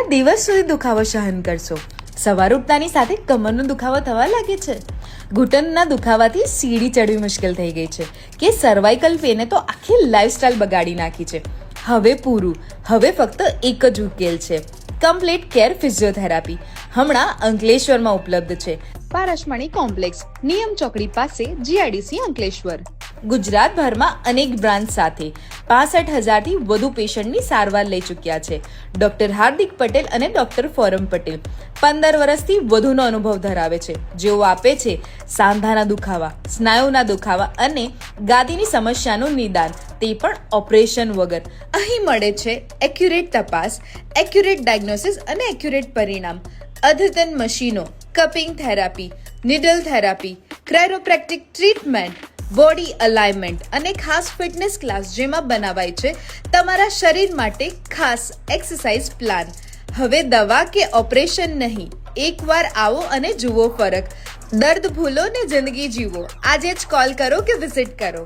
કેટલા દિવસ સુધી દુખાવો સહન કરશો? સવાર ઉઠતાની સાથે કમરનો દુખાવો થવા લાગે છે, ઘૂંટણના દુખાવાથી સીડી ચડવી મુશ્કેલ થઈ ગઈ છે કે સર્વાઇકલ પેને તો આખી લાઈફસ્ટાઈલ બગાડી નાખી છે. હવે પૂરું, હવે ફક્ત એક જ ઉકેલ છે, કમ્પ્લીટ કેર ફિઝિયોથેરાપી. હમણાં અંકલેશ્વરમાં ઉપલબ્ધ છે. પારસમણી કોમ્પ્લેક્સ, નિયમ ચોકડી પાસે, જીઆઈડીસી અંકલેશ્વર. ગુજરાતભરમાં અનેક બ્રાન્ચ સાથે 65,000થી વધુ પેશન્ટની સારવાર લઈ ચૂક્યા છે. ડોક્ટર હાર્દિક પટેલ અને ડોક્ટર ફોરમ પટેલ 15 વર્ષથી વધુનો અનુભવ ધરાવે છે, જેઓ આપે છે સાંધાના દુખાવા, સ્નાયુના દુખાવા અને ગાદીની સમસ્યાનું નિદાન, તે પણ ઓપરેશન વગર. અહીં મળે છે એક્યુરેટ તપાસ, એક્યુરેટ ડાયગ્નોસિસ અને એક્યુરેટ પરિણામ, અદ્યતન મશીનો, cupping therapy, needle therapy, chiropractic treatment, body alignment અને ખાસ ફિટનેસ ક્લાસ, જેમાં બનાવાય છે તમારા શરીર માટે ખાસ એક્સરસાઇઝ પ્લાન. હવે દવા કે ઓપરેશન નહીં, એકવાર આવો અને જુઓ ફરક. દર્દ ભૂલો ને જિંદગી જીવો. આજે જ કોલ કરો કે વિઝિટ કરો.